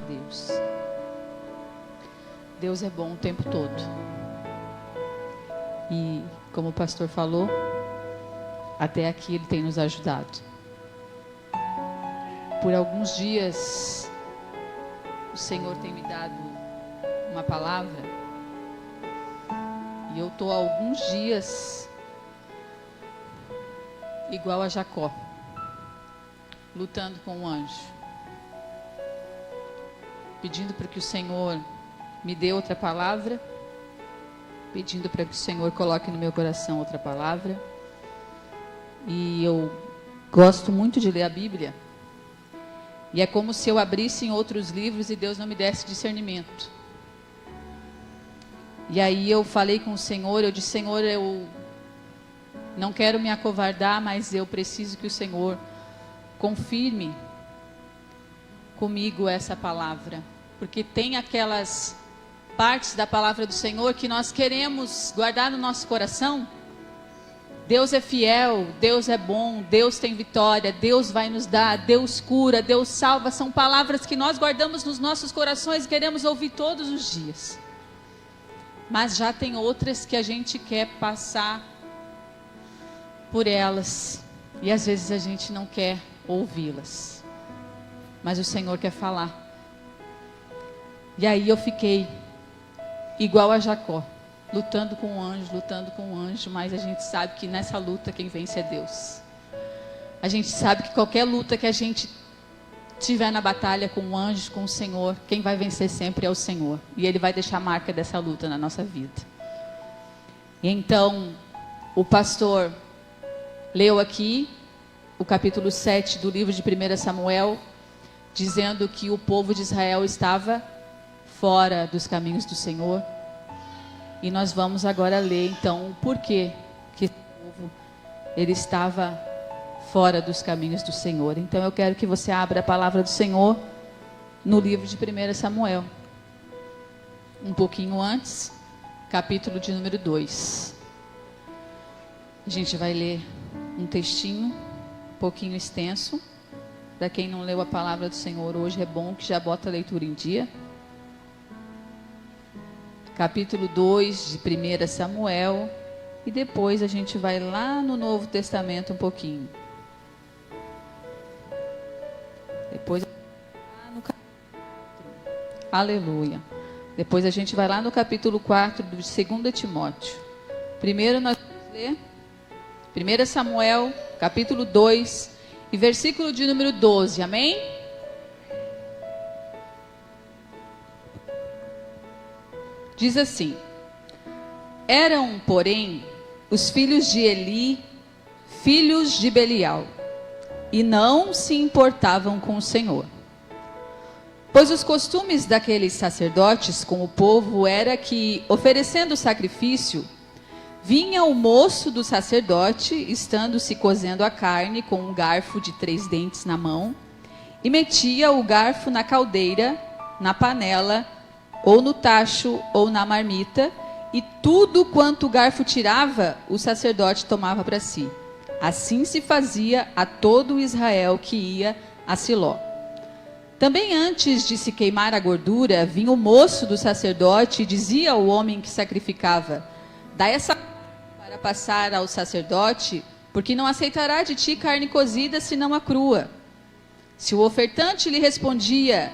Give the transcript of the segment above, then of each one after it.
Deus. Deus é bom o tempo todo. E como o pastor falou, até aqui Ele tem nos ajudado. Por alguns dias, o Senhor tem me dado uma palavra. E eu estou há alguns dias igual a Jacó, lutando com o anjo, pedindo para que o Senhor me dê outra palavra, pedindo para que o Senhor coloque no meu coração outra palavra. E eu gosto muito de ler a Bíblia, e é como se eu abrisse em outros livros e Deus não me desse discernimento. E aí eu falei com o Senhor, eu disse: Senhor, eu não quero me acovardar, mas eu preciso que o Senhor confirme comigo essa palavra, porque tem aquelas partes da palavra do Senhor que nós queremos guardar no nosso coração. Deus é fiel, Deus é bom, Deus tem vitória, Deus vai nos dar, Deus cura, Deus salva. São palavras que nós guardamos nos nossos corações e queremos ouvir todos os dias. Mas já tem outras que a gente quer passar por elas, e às vezes a gente não quer ouvi-las, mas o Senhor quer falar. E aí eu fiquei igual a Jacó, lutando com o anjo, mas a gente sabe que nessa luta quem vence é Deus. A gente sabe que qualquer luta que a gente tiver na batalha com o anjo, com o Senhor, quem vai vencer sempre é o Senhor, e Ele vai deixar a marca dessa luta na nossa vida. E então o pastor leu aqui o capítulo 7 do livro de 1 Samuel, dizendo que o povo de Israel estava fora dos caminhos do Senhor. E nós vamos agora ler então o porquê que esse povo ele estava fora dos caminhos do Senhor. Então eu quero que você abra a palavra do Senhor no livro de 1 Samuel, um pouquinho antes, capítulo de número 2. A gente vai ler um textinho um pouquinho extenso. Para quem não leu a palavra do Senhor hoje, é bom que já bota a leitura em dia. Capítulo 2 de 1 Samuel. E depois a gente vai lá no Novo Testamento um pouquinho. Depois lá no capítulo 4. Aleluia. Depois a gente vai lá no capítulo 4 de 2 Timóteo. Primeiro nós vamos ler 1 Samuel, capítulo 2, e versículo de número 12, amém? Diz assim: eram, porém, os filhos de Eli, filhos de Belial, e não se importavam com o Senhor. Pois os costumes daqueles sacerdotes com o povo era que, oferecendo sacrifício, vinha o moço do sacerdote, estando-se cozendo a carne com um garfo de 3 dentes na mão, e metia o garfo na caldeira, na panela, ou no tacho, ou na marmita, e tudo quanto o garfo tirava, o sacerdote tomava para si. Assim se fazia a todo Israel que ia a Siló. Também antes de se queimar a gordura, vinha o moço do sacerdote e dizia ao homem que sacrificava: dai essa para passar ao sacerdote, porque não aceitará de ti carne cozida, senão a crua. Se o ofertante lhe respondia: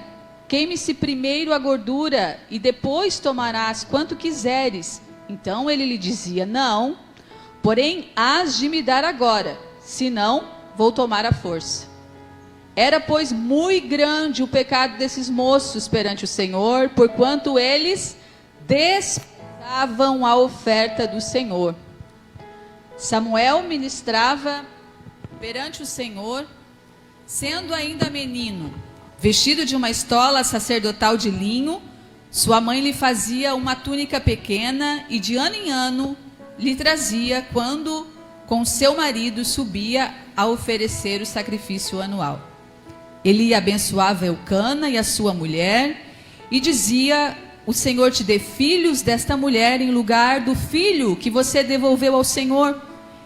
queime-se primeiro a gordura, e depois tomarás quanto quiseres, então ele lhe dizia: não, porém hás de me dar agora, senão vou tomar a força. Era, pois, muito grande o pecado desses moços perante o Senhor, porquanto eles desprezavam a oferta do Senhor. Samuel ministrava perante o Senhor, sendo ainda menino, vestido de uma estola sacerdotal de linho. Sua mãe lhe fazia uma túnica pequena e de ano em ano lhe trazia, quando com seu marido subia a oferecer o sacrifício anual. Ele abençoava Eucana e a sua mulher e dizia: o Senhor te dê filhos desta mulher em lugar do filho que você devolveu ao Senhor.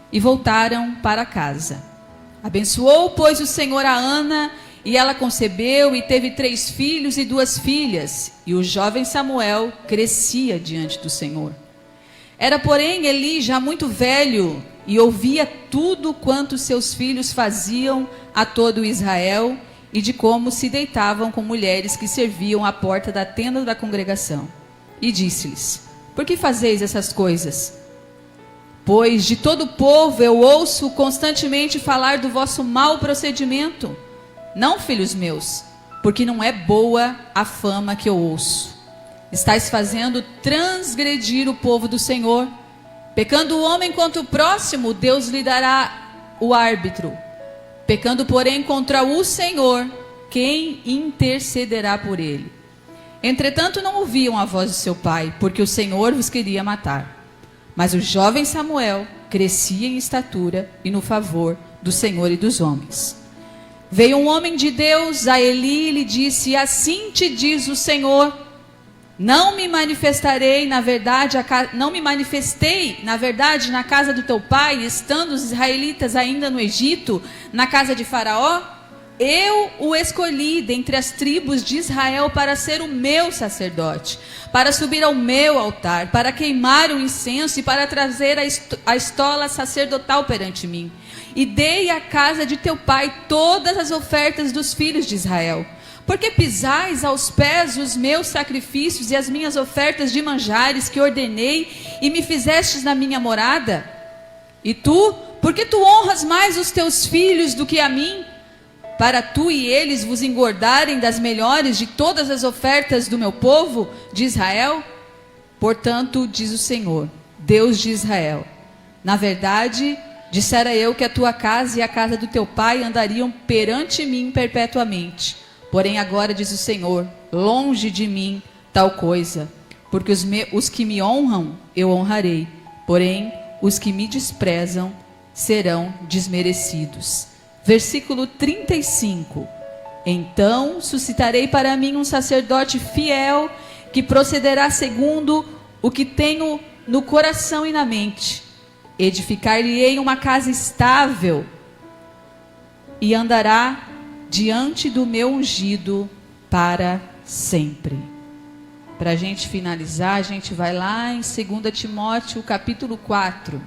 E voltaram para casa. Abençoou, pois, o Senhor a Ana E ela concebeu e teve 3 filhos e 2 filhas. E o jovem Samuel crescia diante do Senhor. Era, porém, Eli já muito velho e ouvia tudo quanto seus filhos faziam a todo Israel e de como se deitavam com mulheres que serviam à porta da tenda da congregação. E disse-lhes: por que fazeis essas coisas? Pois de todo o povo eu ouço constantemente falar do vosso mau procedimento. Não, filhos meus, porque não é boa a fama que eu ouço. Estais fazendo transgredir o povo do Senhor. Pecando o homem contra o próximo, Deus lhe dará o árbitro. Pecando, porém, contra o Senhor, quem intercederá por ele? Entretanto, não ouviam a voz de seu pai, porque o Senhor vos queria matar. Mas o jovem Samuel crescia em estatura e no favor do Senhor e dos homens. Veio um homem de Deus a Eli e lhe disse: assim te diz o Senhor, não me manifestei, na verdade, na casa do teu pai, estando os israelitas ainda no Egito, na casa de Faraó? Eu o escolhi dentre as tribos de Israel para ser o meu sacerdote, para subir ao meu altar, para queimar o incenso e para trazer a estola sacerdotal perante mim. E dei à casa de teu pai todas as ofertas dos filhos de Israel. Porque pisais aos pés os meus sacrifícios e as minhas ofertas de manjares que ordenei e me fizestes na minha morada? E tu, porque tu honras mais os teus filhos do que a mim, para tu e eles vos engordarem das melhores de todas as ofertas do meu povo de Israel? Portanto, diz o Senhor, Deus de Israel, na verdade, dissera eu que a tua casa e a casa do teu pai andariam perante mim perpetuamente. Porém agora, diz o Senhor, longe de mim tal coisa, porque os que me honram eu honrarei, porém os que me desprezam serão desmerecidos. Versículo 35. Então suscitarei para mim um sacerdote fiel, que procederá segundo o que tenho no coração e na mente. Edificar-lhe-ei uma casa estável, e andará diante do meu ungido para sempre. Para a gente finalizar, a gente vai lá em 2 Timóteo capítulo 4.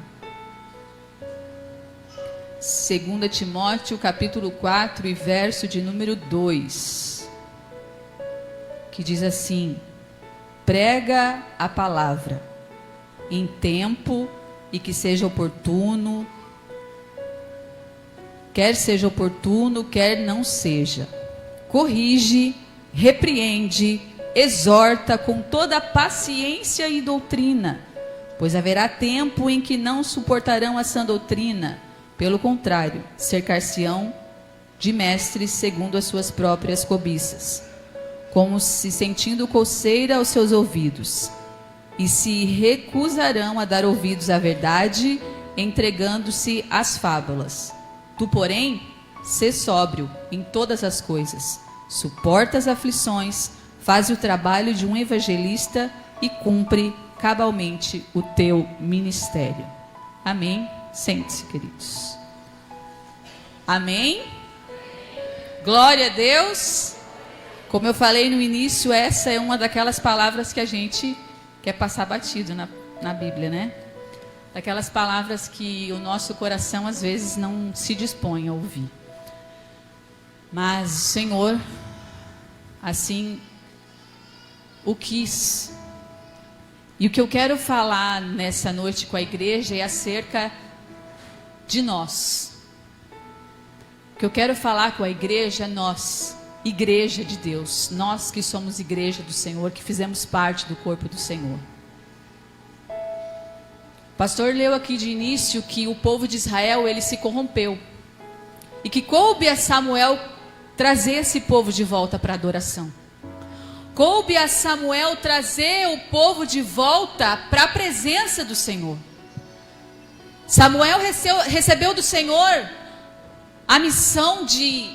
2 Timóteo capítulo 4 e verso de número 2. Que diz assim: prega a palavra em tempo e que seja oportuno, quer seja oportuno, quer não seja. Corrige, repreende, exorta com toda paciência e doutrina, pois haverá tempo em que não suportarão a sã doutrina. Pelo contrário, cercar-se-ão de mestres segundo as suas próprias cobiças, como se sentindo coceira aos seus ouvidos, e se recusarão a dar ouvidos à verdade, entregando-se às fábulas. Tu, porém, sê sóbrio em todas as coisas, suporta as aflições, faz o trabalho de um evangelista e cumpre cabalmente o teu ministério. Amém? Sente-se, queridos. Amém? Glória a Deus. Como eu falei no início, essa é uma daquelas palavras que a gente quer passar batido na Bíblia, né? Daquelas palavras que o nosso coração às vezes não se dispõe a ouvir. Mas o Senhor, assim, o quis. E o que eu quero falar nessa noite com a igreja é acerca de nós. O que eu quero falar com a igreja é nós, igreja de Deus, nós que somos igreja do Senhor, que fizemos parte do corpo do Senhor. O pastor leu aqui de início que o povo de Israel, ele se corrompeu, e que coube a Samuel trazer esse povo de volta para a adoração. Coube a Samuel trazer o povo de volta para a presença do Senhor. Samuel recebeu do Senhor a missão de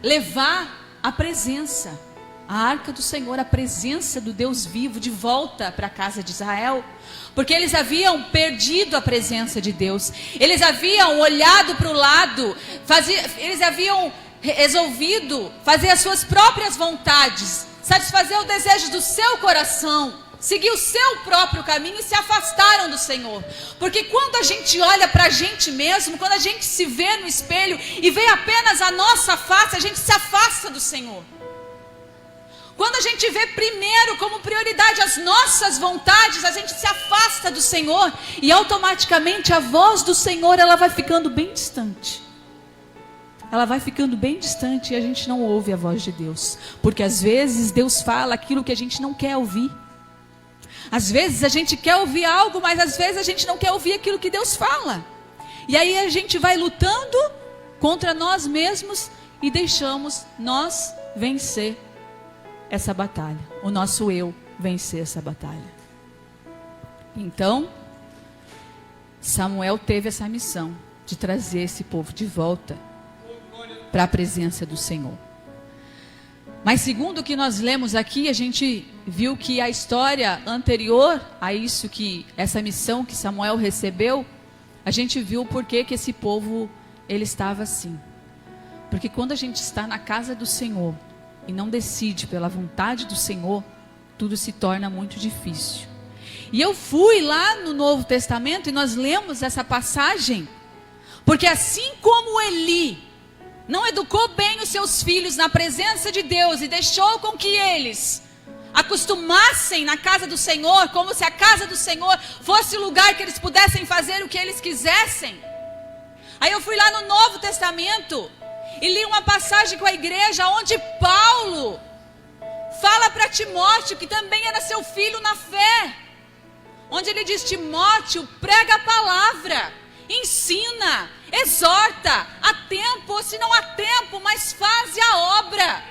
levar a presença, a arca do Senhor, a presença do Deus vivo de volta para a casa de Israel, porque eles haviam perdido a presença de Deus, eles haviam olhado para o lado, eles haviam resolvido fazer as suas próprias vontades, satisfazer o desejo do seu coração, seguir o seu próprio caminho e se afastaram do Senhor. Porque quando a gente olha para a gente mesmo, quando a gente se vê no espelho e vê apenas a nossa face, a gente se afasta do Senhor. Quando a gente vê primeiro como prioridade as nossas vontades, a gente se afasta do Senhor e automaticamente a voz do Senhor, ela vai ficando bem distante. Ela vai ficando bem distante e a gente não ouve a voz de Deus. Porque às vezes Deus fala aquilo que a gente não quer ouvir. Às vezes a gente quer ouvir algo, mas às vezes a gente não quer ouvir aquilo que Deus fala. E aí a gente vai lutando contra nós mesmos e deixamos nós vencer essa batalha. O nosso eu vencer essa batalha. Então, Samuel teve essa missão de trazer esse povo de volta para a presença do Senhor. Mas segundo o que nós lemos aqui, a gente viu que a história anterior a isso, que essa missão que Samuel recebeu, a gente viu por que esse povo, ele estava assim. Porque quando a gente está na casa do Senhor e não decide pela vontade do Senhor, tudo se torna muito difícil. E eu fui lá no Novo Testamento e nós lemos essa passagem, porque assim como Eli não educou bem os seus filhos na presença de Deus e deixou com que eles acostumassem na casa do Senhor, como se a casa do Senhor fosse o lugar que eles pudessem fazer o que eles quisessem. Aí eu fui lá no Novo Testamento e li uma passagem com a igreja onde Paulo fala para Timóteo, que também era seu filho na fé, onde ele diz: Timóteo, prega a palavra, ensina, exorta, há tempo, ou se não há tempo, mas faze a obra.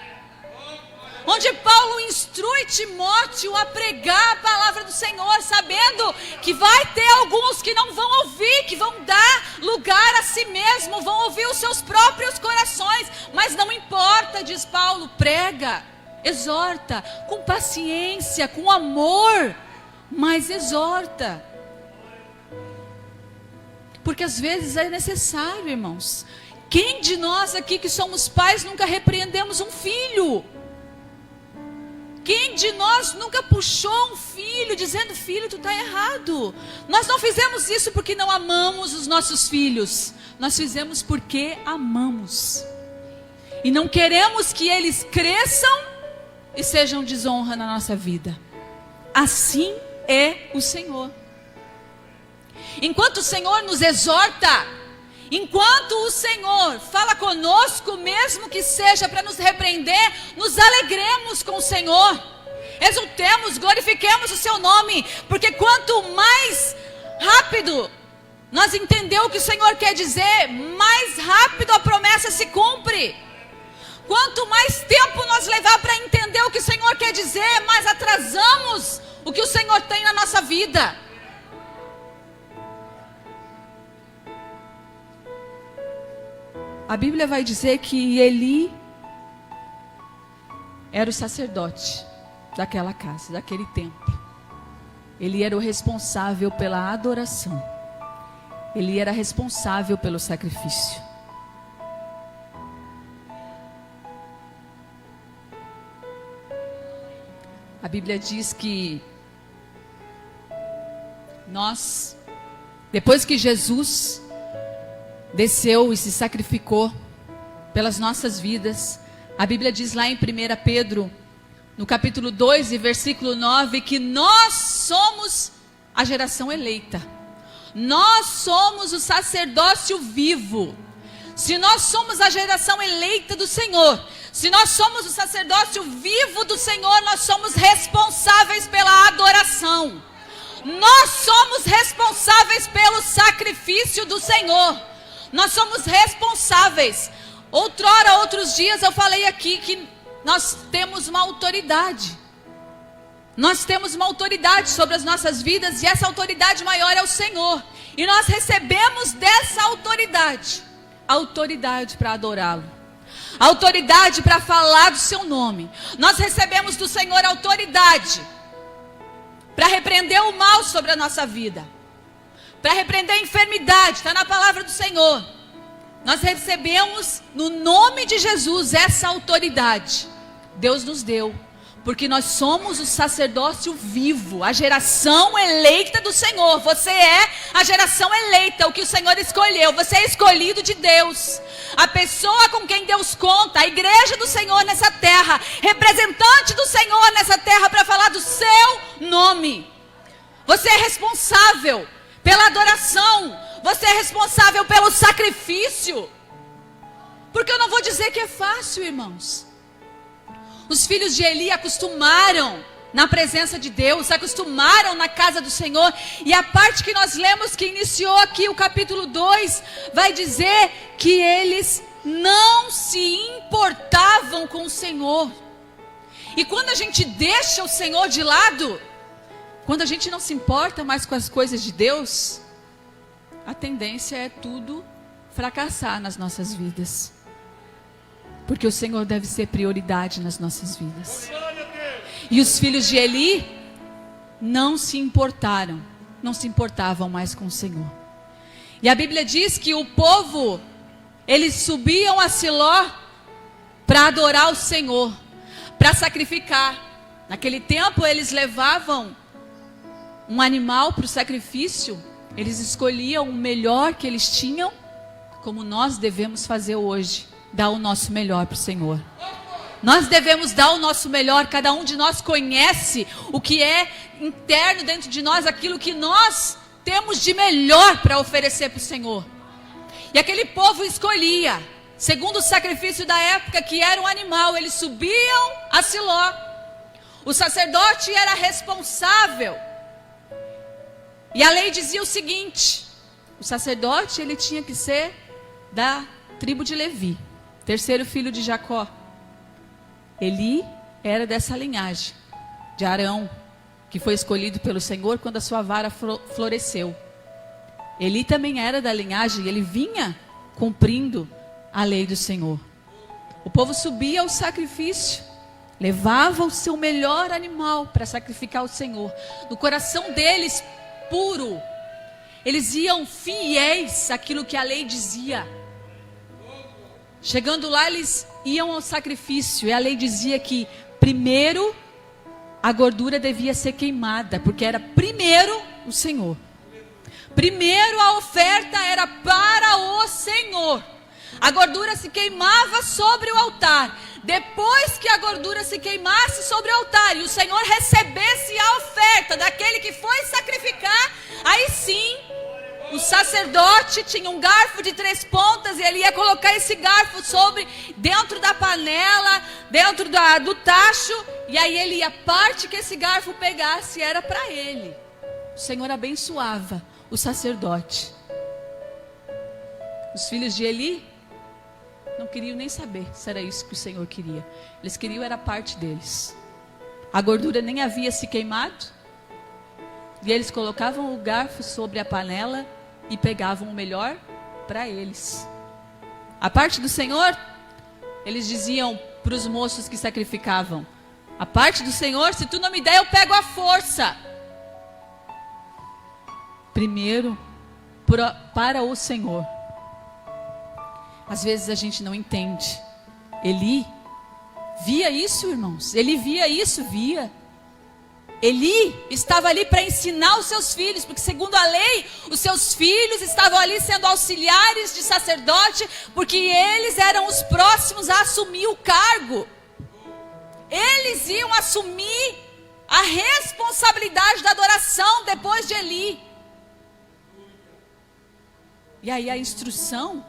Onde Paulo instrui Timóteo a pregar a palavra do Senhor, sabendo que vai ter alguns que não vão ouvir, que vão dar lugar a si mesmo, vão ouvir os seus próprios corações, mas não importa, diz Paulo, prega, exorta, com paciência, com amor, mas exorta. Porque às vezes é necessário, irmãos. Quem de nós aqui que somos pais nunca repreendemos um filho? Quem de nós nunca puxou um filho dizendo: filho, tu está errado? Nós não fizemos isso porque não amamos os nossos filhos. Nós fizemos porque amamos. E não queremos que eles cresçam e sejam desonra na nossa vida. Assim é o Senhor. Enquanto o Senhor nos exorta, enquanto o Senhor fala conosco, mesmo que seja para nos repreender, nos alegremos com o Senhor, exultemos, glorifiquemos o seu nome, porque quanto mais rápido nós entendemos o que o Senhor quer dizer, mais rápido a promessa se cumpre. Quanto mais tempo nós levar para entender o que o Senhor quer dizer, mais atrasamos o que o Senhor tem na nossa vida. A Bíblia vai dizer que Eli era o sacerdote daquela casa, daquele templo. Ele era o responsável pela adoração. Ele era responsável pelo sacrifício. A Bíblia diz que nós, depois que Jesus desceu e se sacrificou pelas nossas vidas, a Bíblia diz lá em 1 Pedro, no capítulo 2 e versículo 9, que nós somos a geração eleita. Nós somos o sacerdócio vivo. Se nós somos a geração eleita do Senhor, se nós somos o sacerdócio vivo do Senhor, nós somos responsáveis pela adoração. Nós somos responsáveis pelo sacrifício do Senhor. Nós somos responsáveis. Outrora, outros dias eu falei aqui que nós temos uma autoridade. Nós temos uma autoridade sobre as nossas vidas e essa autoridade maior é o Senhor. E nós recebemos dessa autoridade, a autoridade para adorá-lo, a autoridade para falar do seu nome. Nós recebemos do Senhor a autoridade para repreender o mal sobre a nossa vida, para repreender a enfermidade, está na palavra do Senhor. Nós recebemos no nome de Jesus essa autoridade. Deus nos deu, porque nós somos o sacerdócio vivo, a geração eleita do Senhor. Você é a geração eleita, o que o Senhor escolheu. Você é escolhido de Deus, a pessoa com quem Deus conta, a igreja do Senhor nessa terra, representante do Senhor nessa terra para falar do seu nome. Você é responsável pela adoração, você é responsável pelo sacrifício. Porque eu não vou dizer que é fácil, irmãos. Os filhos de Eli acostumaram na presença de Deus, acostumaram na casa do Senhor. E a parte que nós lemos, que iniciou aqui o capítulo 2, vai dizer que eles não se importavam com o Senhor. E quando a gente deixa o Senhor de lado, quando a gente não se importa mais com as coisas de Deus, a tendência é tudo fracassar nas nossas vidas. Porque o Senhor deve ser prioridade nas nossas vidas. E os filhos de Eli não se importaram, não se importavam mais com o Senhor. E a Bíblia diz que o povo, eles subiam a Siló para adorar o Senhor, para sacrificar. Naquele tempo eles levavam um animal para o sacrifício, eles escolhiam o melhor que eles tinham, como nós devemos fazer hoje. Dar o nosso melhor para o Senhor. Nós devemos dar o nosso melhor. Cada um de nós conhece o que é interno dentro de nós, aquilo que nós temos de melhor para oferecer para o Senhor. E aquele povo escolhia, segundo o sacrifício da época, que era um animal. Eles subiam a Siló. O sacerdote era responsável. E a lei dizia o seguinte: o sacerdote, ele tinha que ser da tribo de Levi, terceiro filho de Jacó. Eli era dessa linhagem de Arão, que foi escolhido pelo Senhor quando a sua vara floresceu. Eli também era da linhagem, ele vinha cumprindo a lei do Senhor. O povo subia ao sacrifício, levava o seu melhor animal para sacrificar ao Senhor. No coração deles, puro, eles iam fiéis àquilo que a lei dizia. Chegando lá, eles iam ao sacrifício, e a lei dizia que primeiro a gordura devia ser queimada, porque era primeiro o Senhor. Primeiro a oferta era para o Senhor. A gordura se queimava sobre o altar. Depois que a gordura se queimasse sobre o altar e o Senhor recebesse a oferta daquele que foi sacrificar, aí sim o sacerdote tinha um garfo de 3 pontas e ele ia colocar esse garfo dentro da panela, dentro do tacho, e aí a parte que esse garfo pegasse era para ele. O Senhor abençoava o sacerdote. Os filhos de Eli não queriam nem saber se era isso que o Senhor queria. Eles queriam era parte deles. A gordura nem havia se queimado, e eles colocavam o garfo sobre a panela e pegavam o melhor para eles. A parte do Senhor, eles diziam para os moços que sacrificavam: a parte do Senhor, se tu não me der, eu pego à força. Primeiro, para o Senhor. Às vezes a gente não entende. Eli via isso, irmãos. Ele via isso, via. Eli estava ali para ensinar os seus filhos, porque segundo a lei, os seus filhos estavam ali sendo auxiliares de sacerdote, porque eles eram os próximos a assumir o cargo. Eles iam assumir a responsabilidade da adoração depois de Eli. E aí a instrução,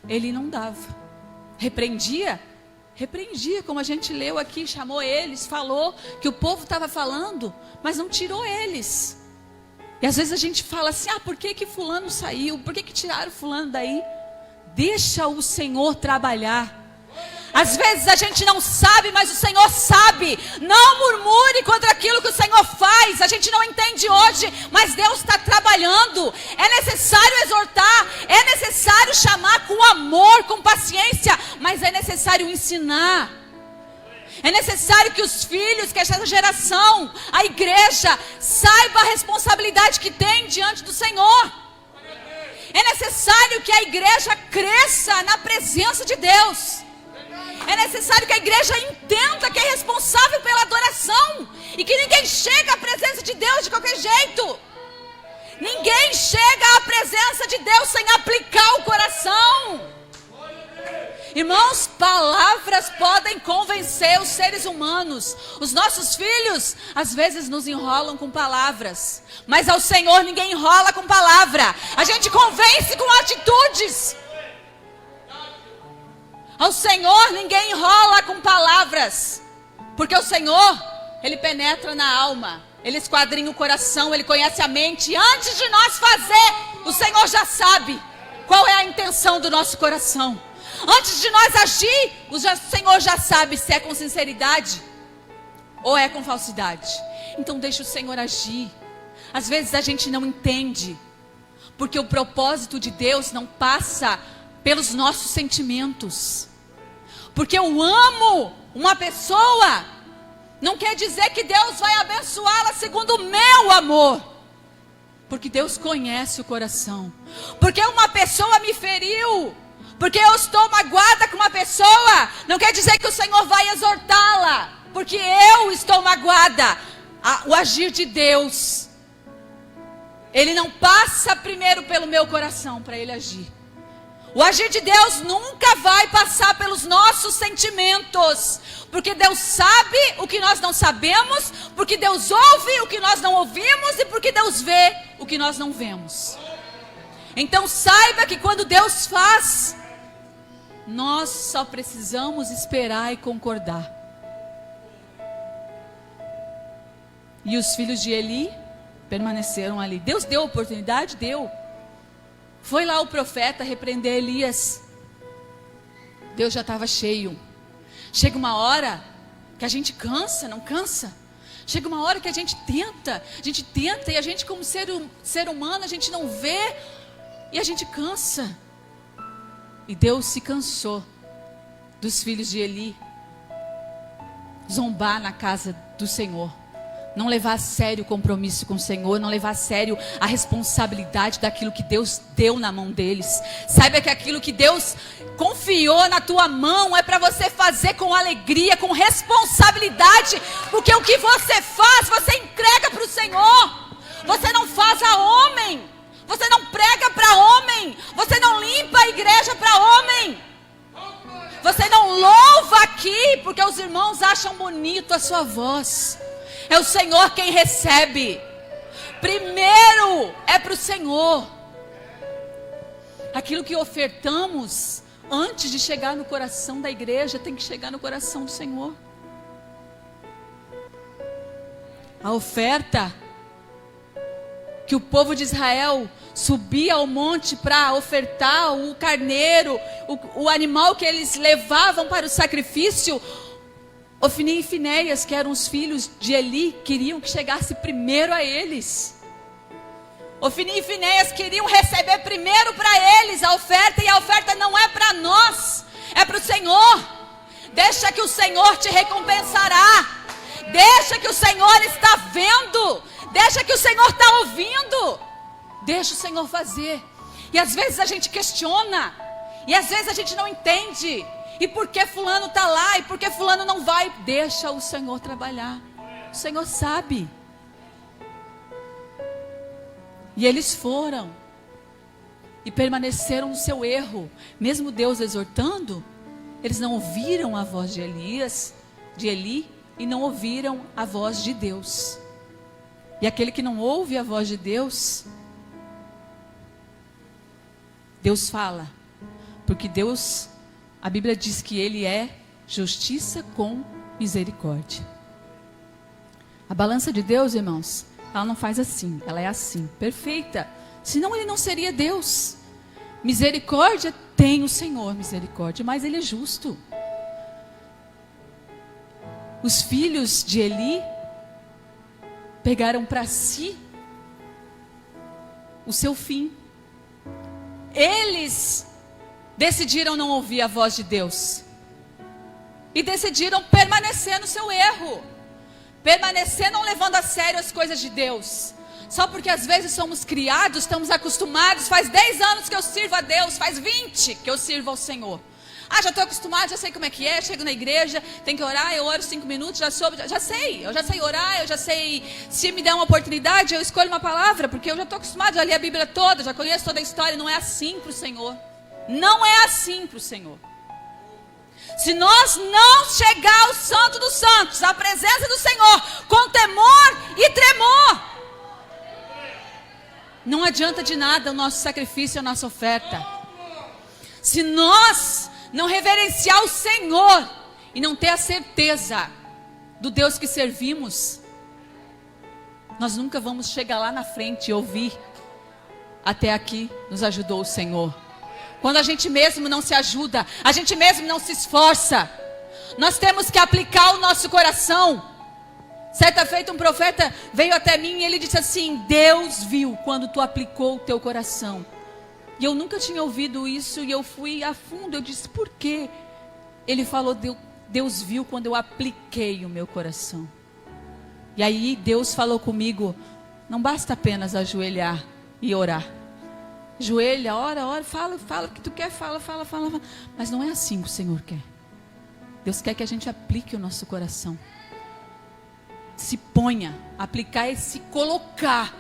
ele não dava. Repreendia, como a gente leu aqui, chamou eles, falou que o povo estava falando, mas não tirou eles. E às vezes a gente fala assim: por que fulano saiu? Por que tiraram fulano daí? Deixa o Senhor trabalhar. Às vezes a gente não sabe, mas o Senhor sabe. Não murmure contra aquilo que o Senhor faz. A gente não entende hoje, mas Deus está trabalhando. É necessário exortar, é necessário chamar com amor, com paciência, mas é necessário ensinar. É necessário que os filhos, que essa geração, a igreja, saiba a responsabilidade que tem diante do Senhor. É necessário que a igreja cresça na presença de Deus. É necessário que a igreja entenda que é responsável pela adoração. E que ninguém chega à presença de Deus de qualquer jeito. Ninguém chega à presença de Deus sem aplicar o coração. Irmãos, palavras podem convencer os seres humanos. Os nossos filhos, às vezes, nos enrolam com palavras. Mas ao Senhor ninguém enrola com palavra. A gente convence com atitudes. Ao Senhor ninguém enrola com palavras. Porque o Senhor, Ele penetra na alma. Ele esquadrinha o coração, Ele conhece a mente. E antes de nós fazer, o Senhor já sabe qual é a intenção do nosso coração. Antes de nós agir, o Senhor já sabe se é com sinceridade ou é com falsidade. Então deixa o Senhor agir. Às vezes a gente não entende, porque o propósito de Deus não passa pelos nossos sentimentos. Porque eu amo uma pessoa, não quer dizer que Deus vai abençoá-la segundo o meu amor. Porque Deus conhece o coração. Porque uma pessoa me feriu, porque eu estou magoada com uma pessoa, não quer dizer que o Senhor vai exortá-la, porque eu estou magoada. O agir de Deus, Ele não passa primeiro pelo meu coração para Ele agir. O agir de Deus nunca vai passar pelos nossos sentimentos, porque Deus sabe o que nós não sabemos, porque Deus ouve o que nós não ouvimos e porque Deus vê o que nós não vemos. Então saiba que quando Deus faz, nós só precisamos esperar e concordar. E os filhos de Eli permaneceram ali. Deus deu a oportunidade? Deu. Foi lá o profeta repreender Elias. Deus já estava cheio. Chega uma hora que a gente cansa, não cansa? Chega uma hora que a gente tenta e a gente como ser humano, a gente não vê e a gente cansa. E Deus se cansou dos filhos de Eli zombar na casa do Senhor, não levar a sério o compromisso com o Senhor, não levar a sério a responsabilidade daquilo que Deus deu na mão deles. Saiba que aquilo que Deus confiou na tua mão é para você fazer com alegria, com responsabilidade, porque o que você faz, você entrega para o Senhor. Você não faz a homem. Você não prega para homem. Você não limpa a igreja para homem. Você não louva aqui porque os irmãos acham bonito a sua voz. É o Senhor quem recebe. Primeiro é para o Senhor. Aquilo que ofertamos antes de chegar no coração da igreja tem que chegar no coração do Senhor. A oferta que o povo de Israel subia ao monte para ofertar, o carneiro, o animal que eles levavam para o sacrifício, Ofni e Finéias, que eram os filhos de Eli, queriam que chegasse primeiro a eles. Ofni e Finéias queriam receber primeiro para eles a oferta, e a oferta não é para nós, é para o Senhor. Deixa que o Senhor te recompensará. Deixa que o Senhor está vendo. Deixa que o Senhor está ouvindo. Deixa o Senhor fazer. E às vezes a gente questiona. E às vezes a gente não entende. E por que fulano está lá? E por que fulano não vai? Deixa o Senhor trabalhar. O Senhor sabe. E eles foram. E permaneceram no seu erro. Mesmo Deus exortando, eles não ouviram a voz de Eli, e não ouviram a voz de Deus. E aquele que não ouve a voz de Deus, Deus fala, porque Deus, a Bíblia diz que Ele é justiça com misericórdia. A balança de Deus, irmãos, ela não faz assim, ela é assim, perfeita. Senão Ele não seria Deus. Misericórdia tem o Senhor, misericórdia, mas Ele é justo. Os filhos de Eli pegaram para si o seu fim. Eles decidiram não ouvir a voz de Deus. E decidiram permanecer no seu erro. Permanecer não levando a sério as coisas de Deus. Só porque às vezes somos criados, estamos acostumados. Faz 10 anos que eu sirvo a Deus, faz 20 que eu sirvo ao Senhor. Já estou acostumado, já sei como é que é. Chego na igreja, tem que orar, eu oro 5 minutos, já sei. Eu já sei orar, eu já sei. Se me der uma oportunidade, eu escolho uma palavra, porque eu já estou acostumado, já li a Bíblia toda, já conheço toda a história. Não é assim para o Senhor. Não é assim para o Senhor. Se nós não chegar ao Santo dos Santos, à presença do Senhor, com temor e tremor, não adianta de nada o nosso sacrifício, a nossa oferta. Se nós não reverenciar o Senhor e não ter a certeza do Deus que servimos, nós nunca vamos chegar lá na frente e ouvir: até aqui nos ajudou o Senhor. Quando a gente mesmo não se ajuda, a gente mesmo não se esforça, nós temos que aplicar o nosso coração. Certa feita um profeta veio até mim e ele disse assim: Deus viu quando tu aplicou o teu coração. E eu nunca tinha ouvido isso e eu fui a fundo. Eu disse: por quê? Ele falou: Deus viu quando eu apliquei o meu coração. E aí Deus falou comigo: não basta apenas ajoelhar e orar. Ajoelha, ora, fala o que tu quer, fala. Mas não é assim que o Senhor quer. Deus quer que a gente aplique o nosso coração. Se ponha, aplicar é se colocar.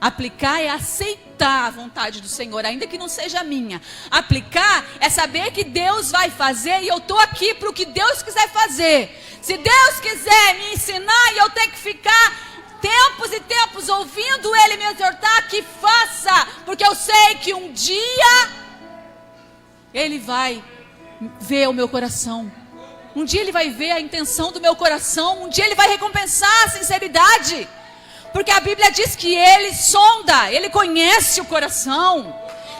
Aplicar é aceitar a vontade do Senhor, ainda que não seja minha. Aplicar é saber que Deus vai fazer e eu estou aqui para o que Deus quiser fazer. Se Deus quiser me ensinar e eu tenho que ficar tempos e tempos ouvindo Ele me exortar, que faça, porque eu sei que um dia Ele vai ver o meu coração. Um dia Ele vai ver a intenção do meu coração. Um dia Ele vai recompensar a sinceridade. Porque a Bíblia diz que Ele sonda, Ele conhece o coração.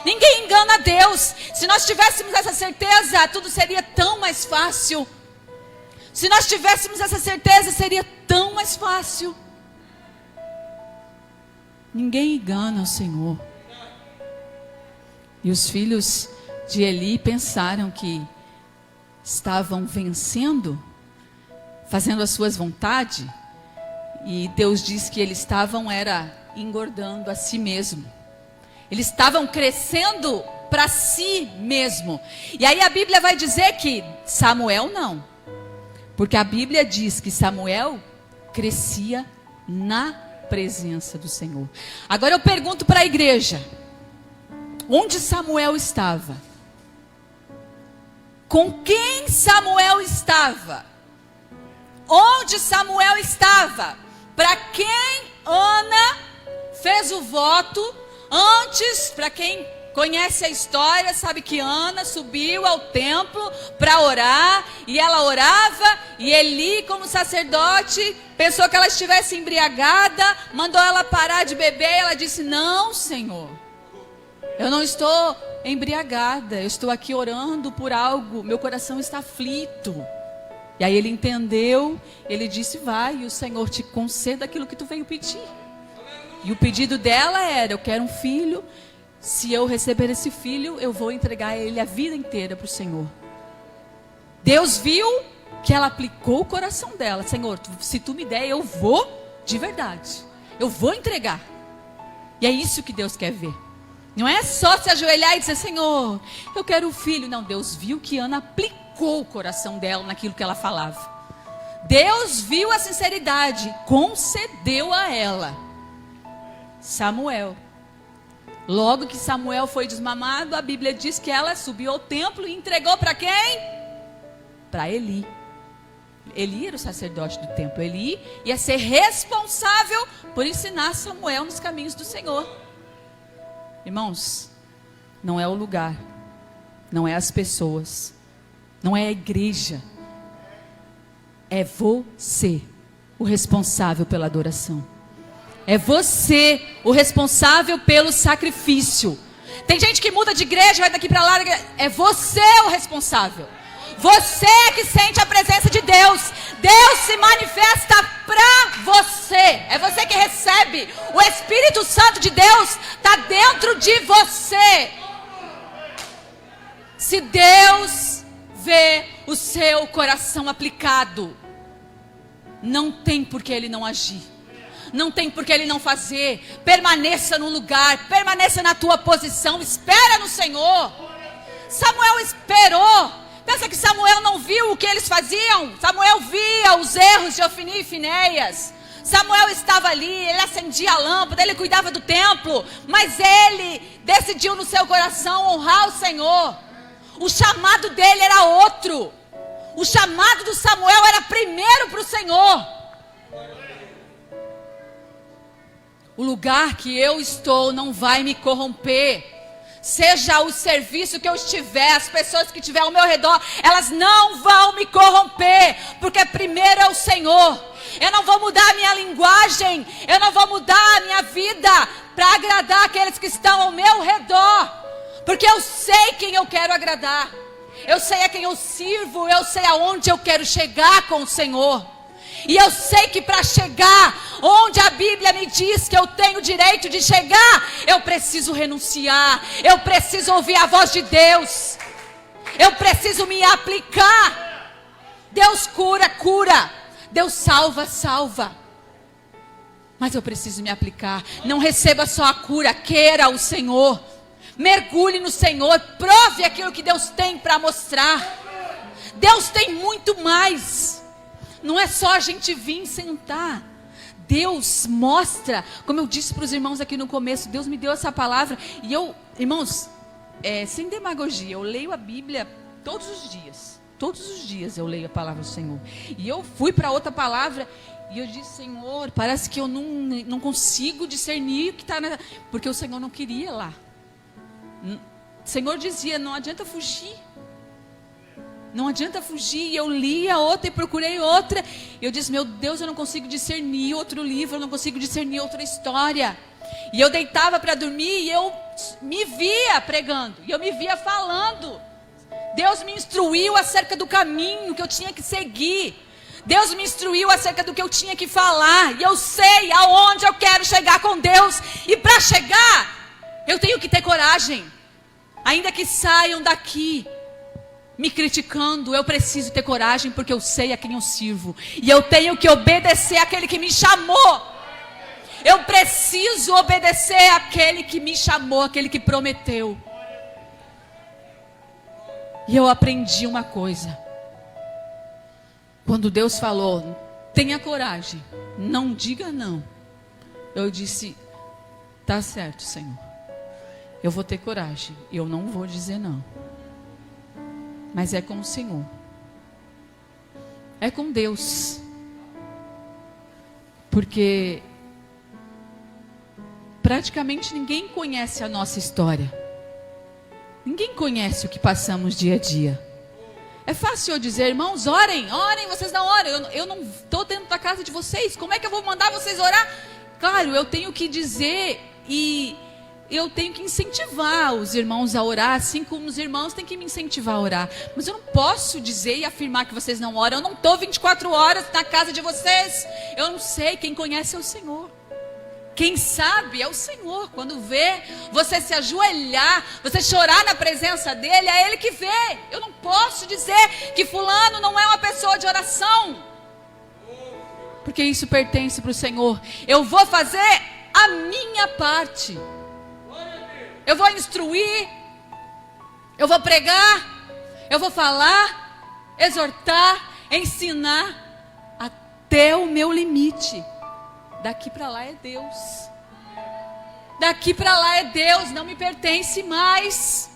Ninguém engana Deus. Se nós tivéssemos essa certeza, tudo seria tão mais fácil. Se nós tivéssemos essa certeza, seria tão mais fácil. Ninguém engana o Senhor. E os filhos de Eli pensaram que estavam vencendo, fazendo as suas vontades. E Deus diz que eles estavam engordando a si mesmo. Eles estavam crescendo para si mesmo. E aí a Bíblia vai dizer que Samuel não. Porque a Bíblia diz que Samuel crescia na presença do Senhor. Agora eu pergunto para a igreja: onde Samuel estava? Com quem Samuel estava? Onde Samuel estava? Para quem Ana fez o voto antes? Para quem conhece a história, sabe que Ana subiu ao templo para orar, e ela orava, e Eli, como sacerdote, pensou que ela estivesse embriagada, mandou ela parar de beber, e ela disse: não, Senhor, eu não estou embriagada, eu estou aqui orando por algo, meu coração está aflito. E aí ele entendeu, ele disse: vai, e o Senhor te conceda aquilo que tu veio pedir. E o pedido dela era: eu quero um filho, se eu receber esse filho, eu vou entregar ele a vida inteira para o Senhor. Deus viu que ela aplicou o coração dela: Senhor, se tu me der, eu vou de verdade, eu vou entregar. E é isso que Deus quer ver. Não é só se ajoelhar e dizer: Senhor, eu quero um filho. Não, Deus viu que Ana aplicou o coração dela naquilo que ela falava. Deus viu a sinceridade, concedeu a ela Samuel. Logo que Samuel foi desmamado, a Bíblia diz que ela subiu ao templo e entregou para quem? Para Eli. Eli era o sacerdote do templo. Eli ia ser responsável por ensinar Samuel nos caminhos do Senhor. Irmãos, não é o lugar, não é as pessoas, não é a igreja, é você o responsável pela adoração. É você o responsável pelo sacrifício. Tem gente que muda de igreja, vai daqui para lá. É você o responsável. Você que sente a presença de Deus. Deus se manifesta para você. É você que recebe. O Espírito Santo de Deus está dentro de você. Se Deus vê o seu coração aplicado, não tem por que Ele não agir. Não tem por que ele não fazer. Permaneça no lugar, permaneça na tua posição, espera no Senhor. Samuel esperou. Pensa que Samuel não viu o que eles faziam? Samuel via os erros de Ofni e Finéias. Samuel estava ali, ele acendia a lâmpada, ele cuidava do templo, mas ele decidiu no seu coração honrar o Senhor. O chamado dele era outro. O chamado do Samuel era primeiro para o Senhor. O lugar que eu estou não vai me corromper. Seja o serviço que eu estiver, as pessoas que estiver ao meu redor, elas não vão me corromper, porque primeiro é o Senhor. Eu não vou mudar a minha linguagem, eu não vou mudar a minha vida para agradar aqueles que estão ao meu redor, porque eu sei quem eu quero agradar, eu sei a quem eu sirvo, eu sei aonde eu quero chegar com o Senhor. E eu sei que para chegar onde a Bíblia me diz que eu tenho o direito de chegar, eu preciso renunciar, eu preciso ouvir a voz de Deus, eu preciso me aplicar. Deus cura, cura. Deus salva, salva. Mas eu preciso me aplicar. Não receba só a cura, queira o Senhor. Mergulhe no Senhor, prove aquilo que Deus tem para mostrar. Deus tem muito mais. Não é só a gente vir sentar. Deus mostra, como eu disse para os irmãos aqui no começo, Deus me deu essa palavra. E eu, irmãos, sem demagogia, eu leio a Bíblia todos os dias. Todos os dias eu leio a palavra do Senhor. E eu fui para outra palavra e eu disse, Senhor, parece que eu não consigo discernir o que está na... Porque o Senhor não queria lá. O Senhor dizia, não adianta fugir. Não adianta fugir. E eu li a outra e procurei outra. E eu disse, meu Deus, eu não consigo discernir outro livro, eu não consigo discernir outra história. E eu deitava para dormir e eu me via pregando. E eu me via falando. Deus me instruiu acerca do caminho que eu tinha que seguir. Deus me instruiu acerca do que eu tinha que falar. E eu sei aonde eu quero chegar com Deus. E para chegar, eu tenho que ter coragem. Ainda que saiam daqui me criticando, eu preciso ter coragem, porque eu sei a quem eu sirvo. E eu tenho que obedecer àquele que me chamou. Eu preciso obedecer àquele que me chamou, aquele que prometeu. E eu aprendi uma coisa. Quando Deus falou, tenha coragem, não diga não. Eu disse, tá certo, Senhor. Eu vou ter coragem, eu não vou dizer não. Mas é com o Senhor. É com Deus. Porque praticamente ninguém conhece a nossa história. Ninguém conhece o que passamos dia a dia. É fácil eu dizer, irmãos, orem, vocês não oram. Eu não estou dentro da casa de vocês. Como é que eu vou mandar vocês orar? Claro, eu tenho que dizer e eu tenho que incentivar os irmãos a orar, assim como os irmãos têm que me incentivar a orar. Mas eu não posso dizer e afirmar que vocês não oram. Eu não estou 24 horas na casa de vocês. Eu não sei, quem conhece é o Senhor. Quem sabe é o Senhor. Quando vê você se ajoelhar, você chorar na presença dEle, é Ele que vê. Eu não posso dizer que fulano não é uma pessoa de oração, porque isso pertence para o Senhor. Eu vou fazer a minha parte. Eu vou instruir, eu vou pregar, eu vou falar, exortar, ensinar até o meu limite. Daqui para lá é Deus. Daqui para lá é Deus, não me pertence mais.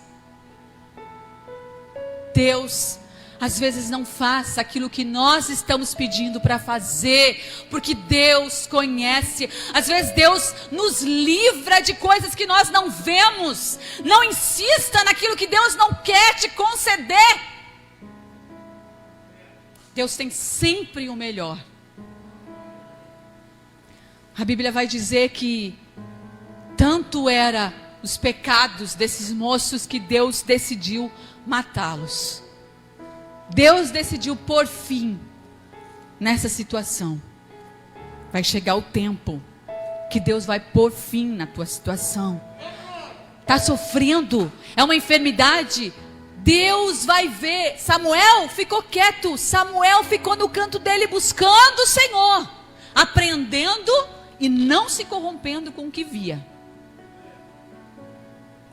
Deus às vezes não faz aquilo que nós estamos pedindo para fazer, porque Deus conhece. Às vezes Deus nos livra de coisas que nós não vemos. Não insista naquilo que Deus não quer te conceder. Deus tem sempre o melhor. A Bíblia vai dizer que tanto era os pecados desses moços que Deus decidiu matá-los. Deus decidiu pôr fim nessa situação. Vai chegar o tempo que Deus vai pôr fim na tua situação. Está sofrendo, é uma enfermidade. Deus vai ver. Samuel ficou quieto. Samuel ficou no canto dele buscando o Senhor, aprendendo e não se corrompendo com o que via.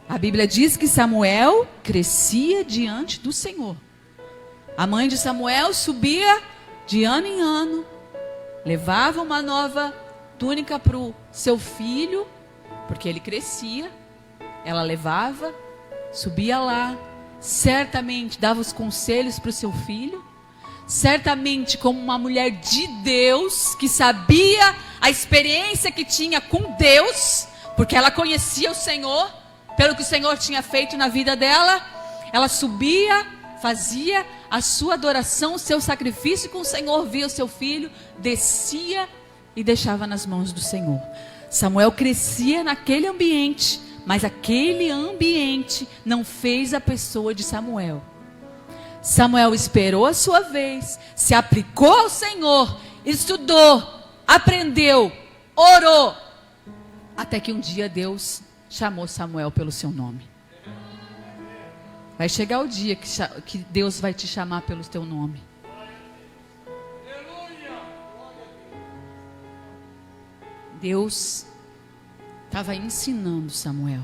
A Bíblia diz que Samuel crescia diante do Senhor. A mãe de Samuel subia de ano em ano, levava uma nova túnica para o seu filho, porque ele crescia. Ela levava, subia lá, certamente dava os conselhos para o seu filho, certamente como uma mulher de Deus, que sabia a experiência que tinha com Deus, porque ela conhecia o Senhor, pelo que o Senhor tinha feito na vida dela. Ela subia, fazia a sua adoração, o seu sacrifício com o Senhor, via o seu filho, descia e deixava nas mãos do Senhor. Samuel crescia naquele ambiente, mas aquele ambiente não fez a pessoa de Samuel. Samuel esperou a sua vez, se aplicou ao Senhor, estudou, aprendeu, orou, até que um dia Deus chamou Samuel pelo seu nome. Vai chegar o dia que Deus vai te chamar pelo teu nome. Deus estava ensinando Samuel.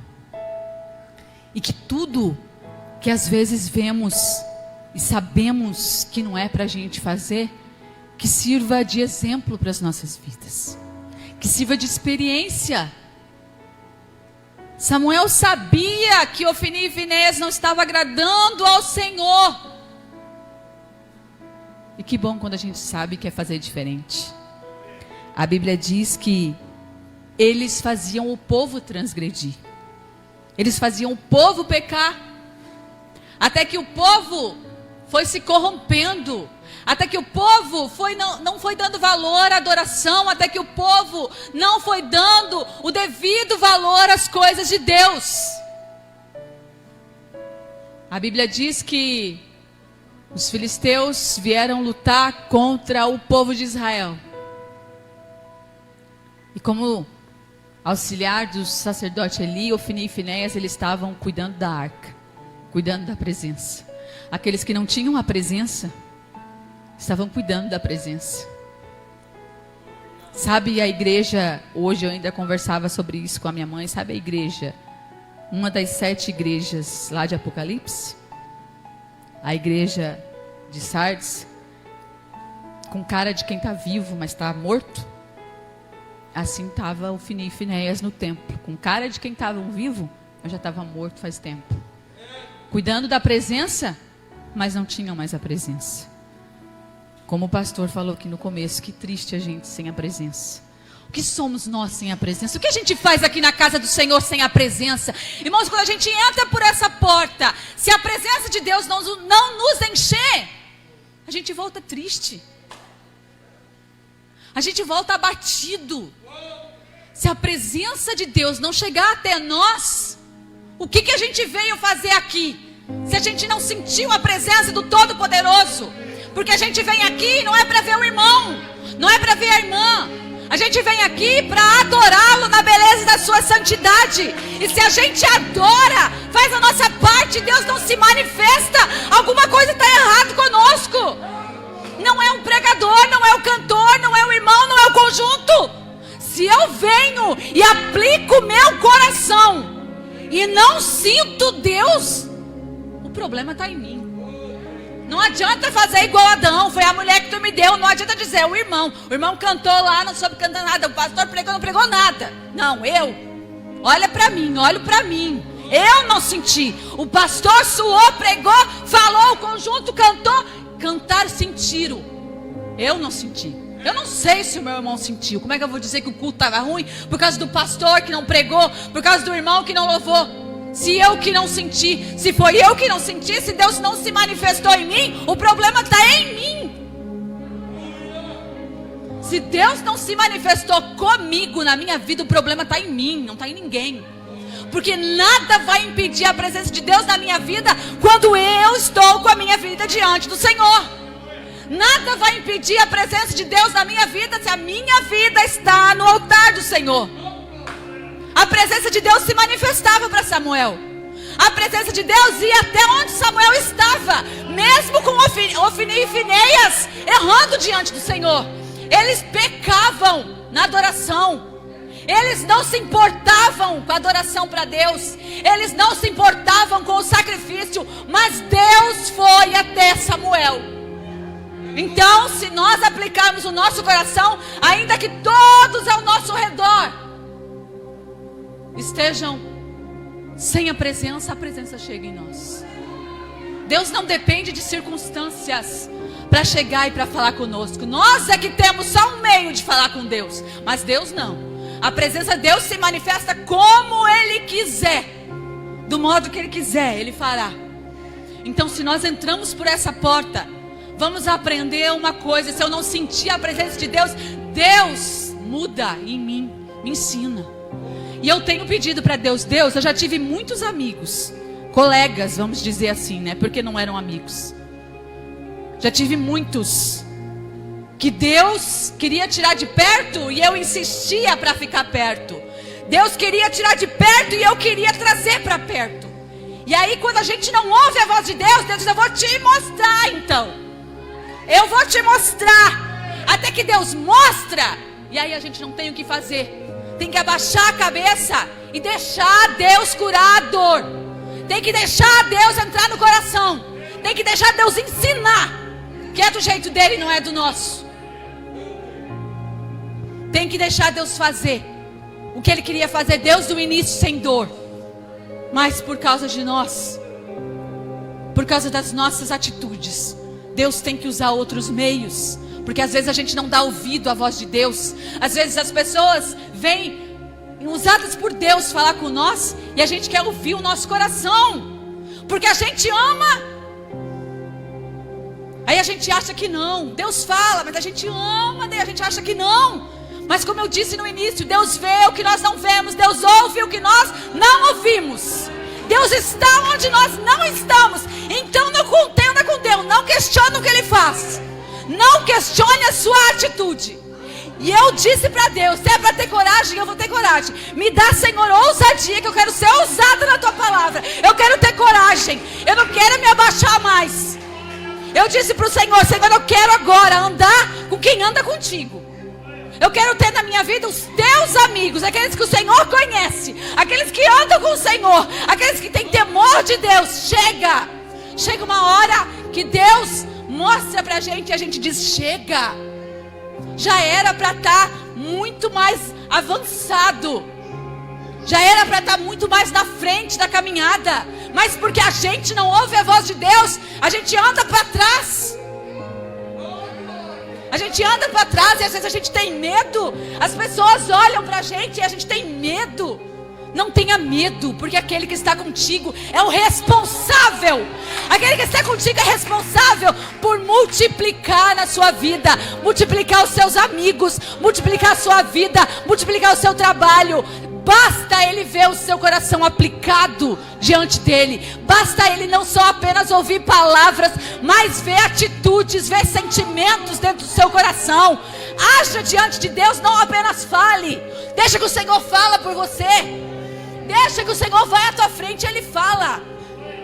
E que tudo que às vezes vemos e sabemos que não é para a gente fazer, que sirva de exemplo para as nossas vidas. Que sirva de experiência. Samuel sabia que Ofni e Finéias não estavam agradando ao Senhor. E que bom quando a gente sabe que é fazer diferente. A Bíblia diz que eles faziam o povo transgredir. Eles faziam o povo pecar. Até que o povo foi se corrompendo. Até que o povo não foi dando valor à adoração. Até que o povo não foi dando o devido valor às coisas de Deus. A Bíblia diz que os filisteus vieram lutar contra o povo de Israel. E como auxiliar do sacerdote Eli, Ofni e Finéias, eles estavam cuidando da arca, cuidando da presença. Aqueles que não tinham a presença, estavam cuidando da presença. Sabe, a igreja, hoje eu ainda conversava sobre isso com a minha mãe, sabe a igreja, uma das 7 igrejas lá de Apocalipse, a igreja de Sardes, com cara de quem está vivo, mas está morto. Assim estava Ofni e Finéias no templo, com cara de quem estava vivo, mas já estava morto faz tempo. Cuidando da presença, mas não tinham mais a presença. Como o pastor falou aqui no começo, que triste a gente sem a presença. O que somos nós sem a presença? O que a gente faz aqui na casa do Senhor sem a presença? Irmãos, quando a gente entra por essa porta, se a presença de Deus não nos encher, a gente volta triste. A gente volta abatido. Se a presença de Deus não chegar até nós, o que a gente veio fazer aqui? Se a gente não sentiu a presença do Todo-Poderoso, porque a gente vem aqui não é para ver o irmão, não é para ver a irmã, a gente vem aqui para adorá-lo na beleza da sua santidade. E se a gente adora, faz a nossa parte, Deus não se manifesta, alguma coisa está errado conosco. Não é um pregador, não é o cantor, não é o irmão, não é o conjunto. Se eu venho e aplico meu coração e não sinto Deus, o problema está em mim. Não adianta fazer igual Adão, foi a mulher que tu me deu. Não adianta dizer, o irmão cantou lá, não soube cantar nada, o pastor pregou, não pregou nada. Não, olha para mim, olho para mim. Eu não senti. O pastor suou, pregou, falou, o conjunto cantou. Cantar, sentiram. Eu não senti. Eu não sei se o meu irmão sentiu. Como é que eu vou dizer que o culto estava ruim? Por causa do pastor que não pregou, por causa do irmão que não louvou. Se eu que não senti, se foi eu que não senti, se Deus não se manifestou em mim, o problema está em mim. Se Deus não se manifestou comigo na minha vida, o problema está em mim, não está em ninguém. Porque nada vai impedir a presença de Deus na minha vida quando eu estou com a minha vida diante do Senhor. Nada vai impedir a presença de Deus na minha vida se a minha vida está no altar do Senhor. A presença de Deus se manifestava para Samuel. A presença de Deus ia até onde Samuel estava, mesmo com Ofni e Finéias errando diante do Senhor. Eles pecavam na adoração. Eles não se importavam com a adoração para Deus. Eles não se importavam com o sacrifício. Mas Deus foi até Samuel. Então, se nós aplicarmos o nosso coração, ainda que todos ao nosso redor estejam sem a presença chega em nós. Deus não depende de circunstâncias para chegar e para falar conosco. Nós é que temos só um meio de falar com Deus, mas Deus não. A presença de Deus se manifesta como Ele quiser, do modo que Ele quiser, Ele fará. Então, se nós entramos por essa porta, vamos aprender uma coisa. Se eu não sentir a presença de Deus, Deus muda em mim, me ensina. E eu tenho pedido para Deus, eu já tive muitos amigos, colegas, vamos dizer assim, né? Porque não eram amigos. Já tive muitos que Deus queria tirar de perto e eu insistia para ficar perto. Deus queria tirar de perto e eu queria trazer para perto. E aí quando a gente não ouve a voz de Deus, Deus diz, eu vou te mostrar então. Eu vou te mostrar. Até que Deus mostra. E aí a gente não tem o que fazer. Tem que abaixar a cabeça e deixar Deus curar a dor. Tem que deixar Deus entrar no coração. Tem que deixar Deus ensinar. Que é do jeito dele, não é do nosso. Tem que deixar Deus fazer o que Ele queria fazer desde o início, sem dor. Mas por causa de nós, por causa das nossas atitudes, Deus tem que usar outros meios. Porque às vezes a gente não dá ouvido à voz de Deus. Às vezes as pessoas vêm usadas por Deus falar com nós e a gente quer ouvir o nosso coração, porque a gente ama. Aí a gente acha que não. Deus fala, mas a gente ama, daí a gente acha que não. Mas como eu disse no início, Deus vê o que nós não vemos, Deus ouve o que nós não ouvimos. Deus está onde nós não estamos. Então não contenda com Deus, não questione o que Ele faz, não questione a sua atitude. E eu disse para Deus, se é para ter coragem, eu vou ter coragem. Me dá, Senhor, ousadia, que eu quero ser ousada na Tua palavra. Eu quero ter coragem, eu não quero me abaixar mais. Eu disse para o Senhor, Senhor, eu quero agora andar com quem anda contigo. Eu quero ter na minha vida os Teus amigos, aqueles que o Senhor conhece, aqueles que andam com o Senhor, aqueles que têm temor de Deus. Chega uma hora que Deus mostra pra gente e a gente diz, chega. Já era para estar muito mais avançado. Já era para estar muito mais na frente da caminhada. Mas porque a gente não ouve a voz de Deus, a gente anda para trás. A gente anda para trás e às vezes a gente tem medo. As pessoas olham para a gente e a gente tem medo. Não tenha medo, porque aquele que está contigo é o responsável. Aquele que está contigo é responsável por multiplicar na sua vida, multiplicar os seus amigos, multiplicar a sua vida, multiplicar o seu trabalho. Basta Ele ver o seu coração aplicado diante dEle. Basta Ele não só apenas ouvir palavras, mas ver atitudes, ver sentimentos dentro do seu coração. Haja diante de Deus, não apenas fale. Deixa que o Senhor fala por você. Deixa que o Senhor vai à tua frente e Ele fala.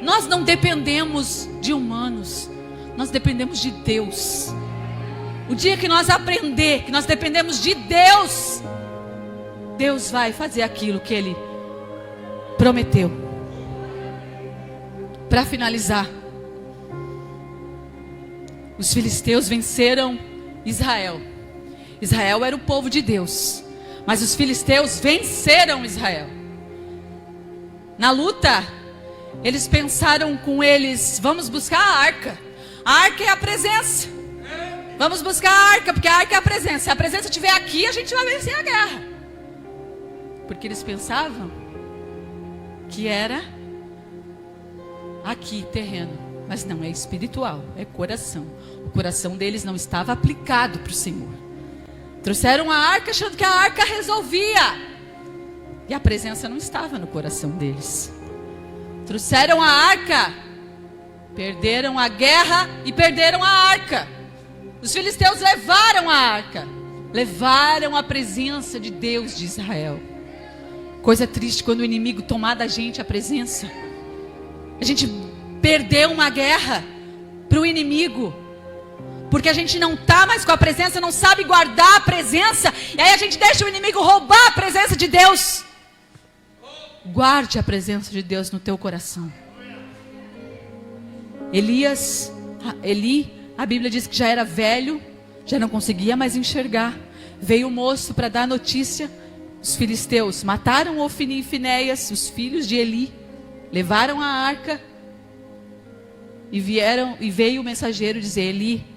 Nós não dependemos de humanos, nós dependemos de Deus. O dia que nós aprender que nós dependemos de Deus, Deus vai fazer aquilo que Ele prometeu. Para finalizar, os filisteus venceram Israel. Israel era o povo de Deus, mas os filisteus venceram Israel. Na luta, eles pensaram com eles, vamos buscar a arca. A arca é a presença. Vamos buscar a arca, porque a arca é a presença. Se a presença estiver aqui, a gente vai vencer a guerra. Porque eles pensavam que era aqui, terreno. Mas não, é espiritual, é coração. O coração deles não estava aplicado para o Senhor. Trouxeram a arca achando que a arca resolvia. E a presença não estava no coração deles. Trouxeram a arca, perderam a guerra e perderam a arca. Os filisteus levaram a arca, levaram a presença de Deus de Israel. Coisa triste quando o inimigo tomar da gente a presença. A gente perdeu uma guerra para o inimigo, porque a gente não está mais com a presença, não sabe guardar a presença, e aí a gente deixa o inimigo roubar a presença de Deus. Guarde a presença de Deus no teu coração. Eli, a Bíblia diz que já era velho, já não conseguia mais enxergar. Veio o moço para dar notícia. Os filisteus mataram Ofni e Finéias, os filhos de Eli, levaram a arca e veio o mensageiro dizer: Eli,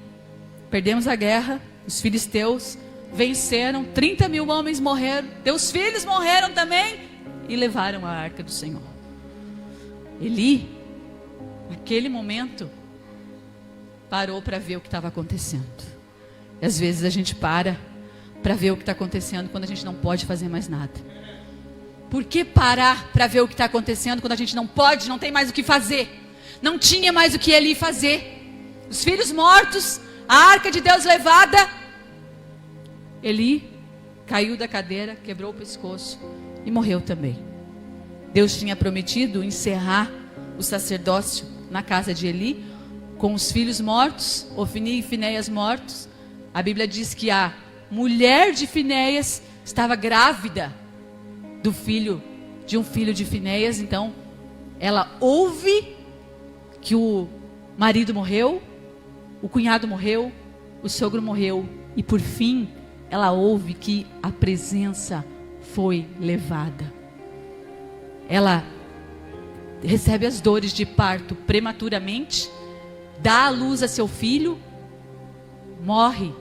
perdemos a guerra, os filisteus venceram, 30.000 homens morreram, teus filhos morreram também, e levaram a arca do Senhor. Eli, naquele momento, parou para ver o que estava acontecendo. E às vezes a gente para ver o que está acontecendo quando a gente não pode fazer mais nada. Por que parar para ver o que está acontecendo quando a gente não pode, não tem mais o que fazer? Não tinha mais o que Eli fazer. Os filhos mortos, a arca de Deus levada. Eli caiu da cadeira, quebrou o pescoço e morreu também. Deus tinha prometido encerrar o sacerdócio na casa de Eli com os filhos mortos, Ofni e Finéias mortos. A Bíblia diz que a mulher de Finéias estava grávida de um filho de Finéias. Então ela ouve que o marido morreu, o cunhado morreu, o sogro morreu, e por fim ela ouve que a presença foi levada. Ela recebe as dores de parto prematuramente, dá à luz a seu filho, morre,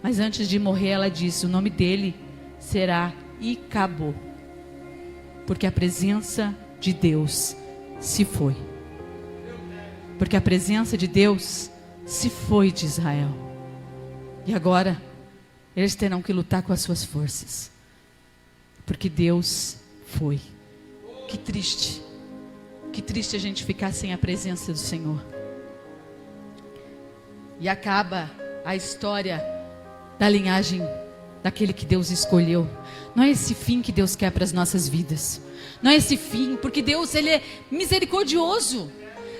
mas antes de morrer ela diz: o nome dele será Icabô, porque a presença de Deus se foi. Porque a presença de Deus se foi de Israel. E agora eles terão que lutar com as suas forças, porque Deus foi. Que triste a gente ficar sem a presença do Senhor. E acaba a história da linhagem daquele que Deus escolheu. Não é esse fim que Deus quer para as nossas vidas. Não é esse fim, porque Deus, Ele é misericordioso.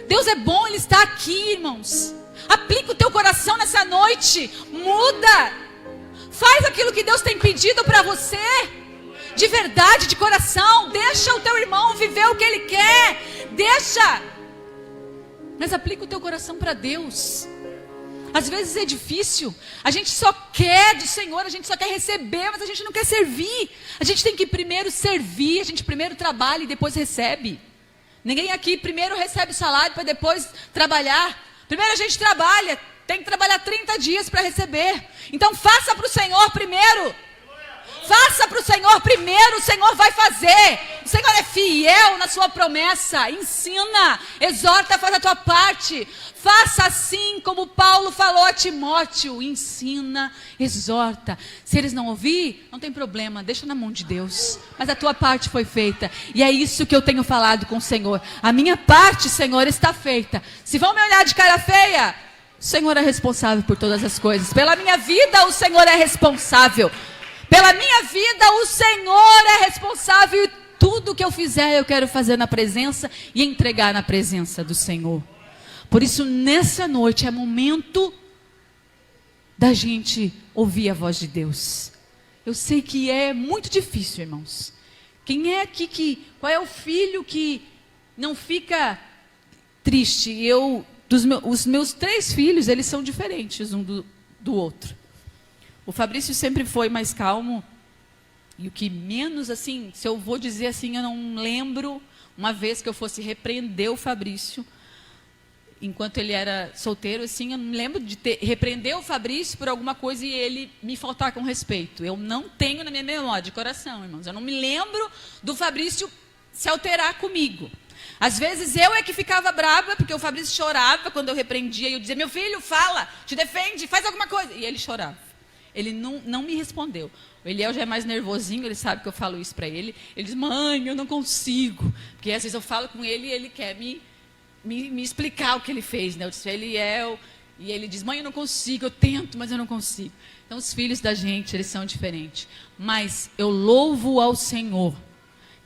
Deus é bom, Ele está aqui, irmãos. Aplica o teu coração nessa noite. Muda. Faz aquilo que Deus tem pedido para você. De verdade, de coração. Deixa o teu irmão viver o que ele quer. Deixa. Mas aplica o teu coração para Deus. Às vezes é difícil. A gente só quer do Senhor, a gente só quer receber, mas a gente não quer servir. A gente tem que primeiro servir, a gente primeiro trabalha e depois recebe. Ninguém aqui primeiro recebe o salário para depois trabalhar. Primeiro a gente trabalha, tem que trabalhar 30 dias para receber. Então faça para o Senhor primeiro. Faça para o Senhor primeiro, o Senhor vai fazer. O Senhor é fiel na sua promessa. Ensina, exorta, faz a tua parte. Faça assim como Paulo falou a Timóteo. Ensina, exorta. Se eles não ouvir, não tem problema, deixa na mão de Deus. Mas a tua parte foi feita. E é isso que eu tenho falado com o Senhor. A minha parte, Senhor, está feita. Se vão me olhar de cara feia, o Senhor é responsável por todas as coisas. Pela minha vida, o Senhor é responsável. Pela minha vida, o Senhor é responsável. E tudo que eu fizer, eu quero fazer na presença e entregar na presença do Senhor. Por isso, nessa noite, é momento da gente ouvir a voz de Deus. Eu sei que é muito difícil, irmãos. Quem é aqui qual é o filho que não fica triste? Os meus 3 filhos, eles são diferentes um do outro. O Fabrício sempre foi mais calmo. E o que menos, assim, se eu vou dizer assim, eu não lembro uma vez que eu fosse repreender o Fabrício, enquanto ele era solteiro, assim, eu não me lembro de repreender o Fabrício por alguma coisa e ele me faltar com respeito. Eu não tenho na minha memória de coração, irmãos. Eu não me lembro do Fabrício se alterar comigo. Às vezes eu é que ficava brava, porque o Fabrício chorava quando eu repreendia. E eu dizia: meu filho, fala, te defende, faz alguma coisa. E ele chorava. Ele não me respondeu. O Eliel já é mais nervosinho, ele sabe que eu falo isso para ele. Ele diz: mãe, eu não consigo. Porque às vezes eu falo com ele e ele quer me explicar o que ele fez, né? Eu disse: Eliel, e ele diz: mãe, eu não consigo, eu tento, mas eu não consigo. Então os filhos da gente, eles são diferentes. Mas eu louvo ao Senhor.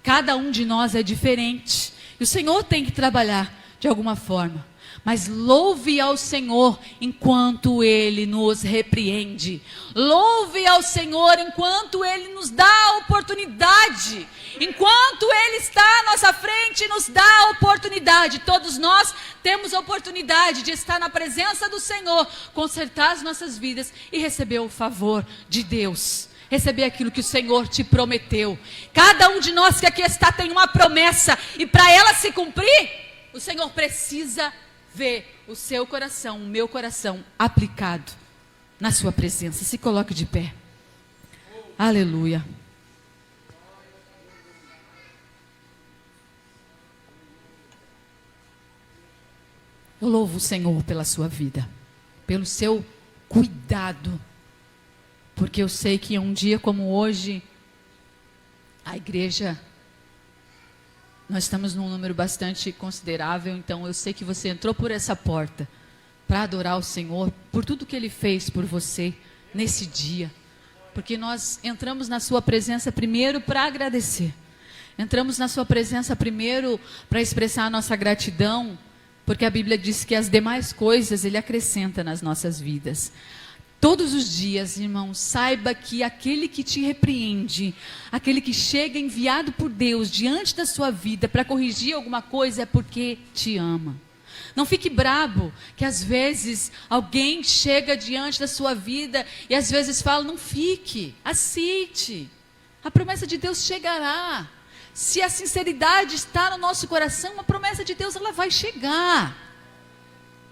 Cada um de nós é diferente. E o Senhor tem que trabalhar de alguma forma. Mas louve ao Senhor enquanto Ele nos repreende. Louve ao Senhor enquanto Ele nos dá a oportunidade. Enquanto Ele está à nossa frente, nos dá a oportunidade. Todos nós temos a oportunidade de estar na presença do Senhor, consertar as nossas vidas e receber o favor de Deus. Receber aquilo que o Senhor te prometeu. Cada um de nós que aqui está tem uma promessa, e para ela se cumprir, o Senhor precisa ver o seu coração, o meu coração aplicado na sua presença. Se coloque de pé. Aleluia. Eu louvo o Senhor pela sua vida, pelo seu cuidado, porque eu sei que um dia como hoje, a igreja, nós estamos num número bastante considerável, então eu sei que você entrou por essa porta para adorar o Senhor, por tudo que Ele fez por você nesse dia, porque nós entramos na sua presença primeiro para agradecer, entramos na sua presença primeiro para expressar a nossa gratidão, porque a Bíblia diz que as demais coisas Ele acrescenta nas nossas vidas. Todos os dias, irmãos, saiba que aquele que te repreende, aquele que chega enviado por Deus diante da sua vida para corrigir alguma coisa, é porque te ama. Não fique brabo, que às vezes alguém chega diante da sua vida e às vezes fala, não fique, aceite. A promessa de Deus chegará. Se a sinceridade está no nosso coração, a promessa de Deus ela vai chegar.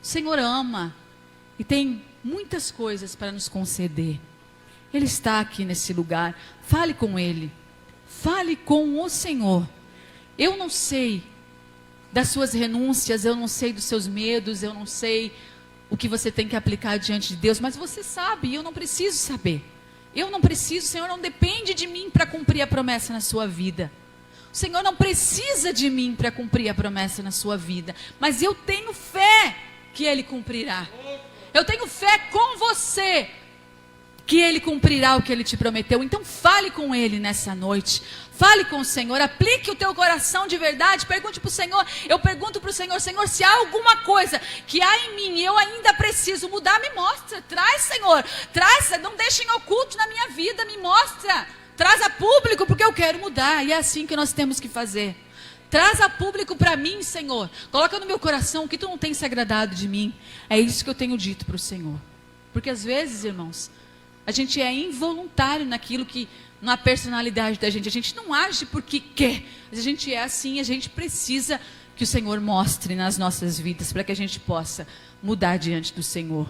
O Senhor ama e tem muitas coisas para nos conceder. Ele está aqui nesse lugar. Fale com Ele. Fale com o Senhor. Eu não sei das suas renúncias, eu não sei dos seus medos, eu não sei o que você tem que aplicar diante de Deus, mas você sabe, e eu não preciso saber. Eu não preciso, o Senhor não depende de mim para cumprir a promessa na sua vida. O Senhor não precisa de mim para cumprir a promessa na sua vida, mas eu tenho fé que Ele cumprirá. Eu tenho fé com você que Ele cumprirá o que Ele te prometeu. Então fale com Ele nessa noite. Fale com o Senhor, aplique o teu coração de verdade. Pergunte para o Senhor, eu pergunto para o Senhor, Senhor, se há alguma coisa que há em mim e eu ainda preciso mudar, me mostra. Traz, Senhor, traz, não deixe em oculto na minha vida, me mostra. Traz a público porque eu quero mudar. E é assim que nós temos que fazer. Traz a público para mim, Senhor. Coloca no meu coração o que tu não tem se agradado de mim. É isso que eu tenho dito para o Senhor. Porque às vezes, irmãos, a gente é involuntário naquilo que, na personalidade da gente. A gente não age porque quer. Mas a gente é assim, a gente precisa que o Senhor mostre nas nossas vidas para que a gente possa mudar diante do Senhor.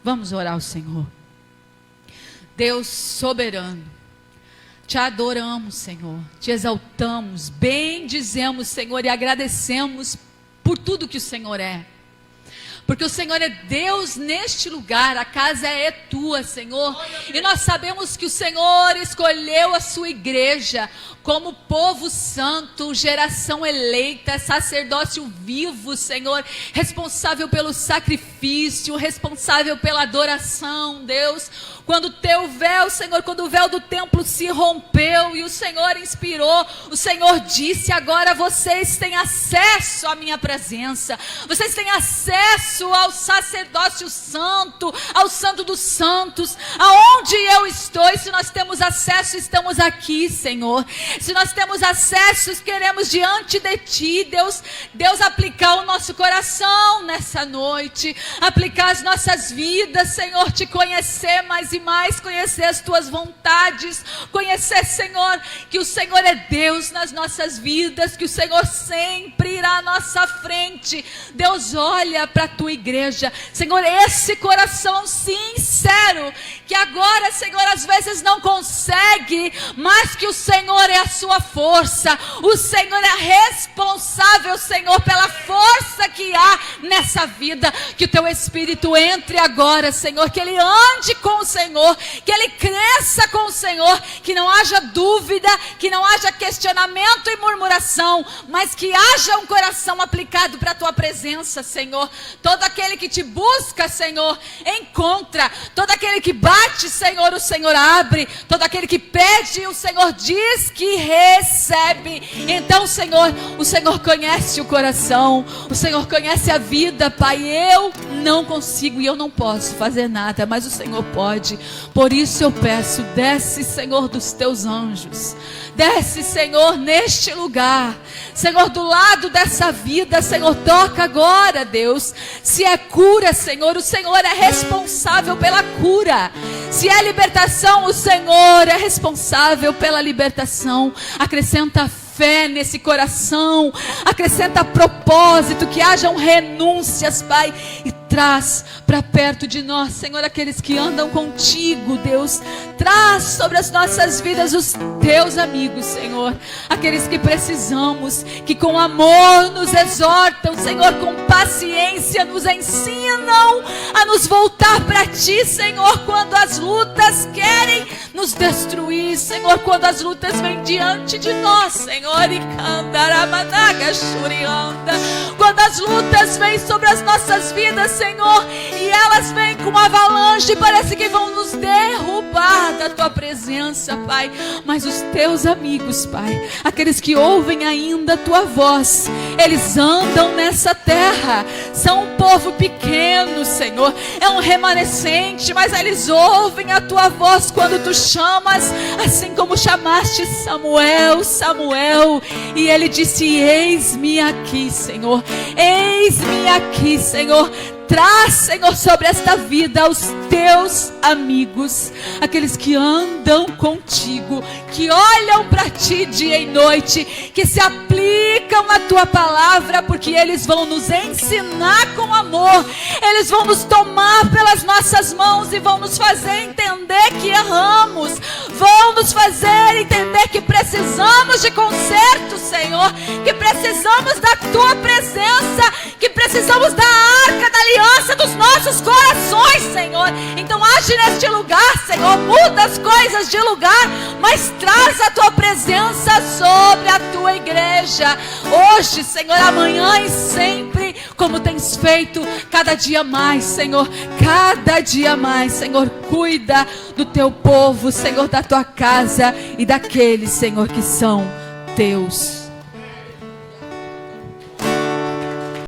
Vamos orar ao Senhor. Deus soberano, te adoramos, Senhor, te exaltamos, bendizemos, Senhor, e agradecemos por tudo que o Senhor é. Porque o Senhor é Deus neste lugar, a casa é tua, Senhor. E nós sabemos que o Senhor escolheu a sua igreja como povo santo, geração eleita, sacerdócio vivo, Senhor, responsável pelo sacrifício, responsável pela adoração, Deus. Quando o teu véu, Senhor, quando o véu do templo se rompeu e o Senhor inspirou, o Senhor disse, agora vocês têm acesso à minha presença, vocês têm acesso ao sacerdócio santo, ao santo dos santos, aonde eu estou. E se nós temos acesso, estamos aqui, Senhor. Se nós temos acesso, queremos diante de ti, Deus, aplicar o nosso coração nessa noite, aplicar as nossas vidas, Senhor, te conhecer mais e mais, conhecer as tuas vontades, conhecer, Senhor, que o Senhor é Deus nas nossas vidas, que o Senhor sempre irá à nossa frente. Deus, olha para a tua igreja, Senhor, esse coração sincero, que agora, Senhor, às vezes não consegue, mas que o Senhor é a sua força, o Senhor é responsável, Senhor, pela força que há nessa vida. Que o teu Espírito entre agora, Senhor, que ele ande com o Senhor, que ele cresça com o Senhor, que não haja dúvida, que não haja questionamento e murmuração, mas que haja um coração aplicado para a tua presença, Senhor. Todo aquele que te busca, Senhor, encontra. Todo aquele que bate, Senhor, o Senhor abre. Todo aquele que pede, o Senhor diz que recebe. Então, Senhor, o Senhor conhece o coração. O Senhor conhece a vida, Pai. Eu não consigo e eu não posso fazer nada, mas o Senhor pode. Por isso eu peço, desce, Senhor, dos teus anjos. Desce, Senhor, neste lugar. Senhor, do lado dessa vida, Senhor, toca agora, Deus. Se é cura, Senhor, o Senhor é responsável pela cura. Se é libertação, o Senhor é responsável pela libertação. Acrescenta fé nesse coração, acrescenta propósito, que hajam renúncias, Pai, e traz para perto de nós, Senhor, aqueles que andam contigo, Deus. Traz sobre as nossas vidas os teus amigos, Senhor, aqueles que precisamos, que com amor nos exortam, Senhor, com paciência nos ensinam a nos voltar para ti, Senhor, quando as lutas querem nos destruir, Senhor, quando as lutas vêm diante de nós, Senhor, quando as lutas vêm sobre as nossas vidas, Senhor, e elas vêm com avalanche e parece que vão nos derrubar da tua presença, Pai. Mas os teus amigos, Pai, aqueles que ouvem ainda a tua voz, eles andam nessa terra, são um povo pequeno, Senhor, é um remanescente, mas eles ouvem a tua voz quando tu chamas, assim como chamaste Samuel, Samuel, e ele disse: eis-me aqui, Senhor, eis-me aqui, Senhor. Traz, Senhor, sobre esta vida os teus amigos, aqueles que andam contigo, que olham para ti dia e noite, que se aplicam à tua palavra, porque eles vão nos ensinar com amor, eles vão nos tomar pelas nossas mãos e vão nos fazer entender que erramos, vão nos fazer entender que precisamos de conserto, Senhor, que precisamos da tua presença, que precisamos da arca da aliança dos nossos corações, Senhor. Então age neste lugar, Senhor, muda as coisas de lugar, mas traz a tua presença sobre a tua igreja, hoje, Senhor, amanhã e sempre, como tens feito cada dia mais, Senhor, cada dia mais, Senhor. Cuida do teu povo, Senhor, da tua casa e daqueles, Senhor, que são teus.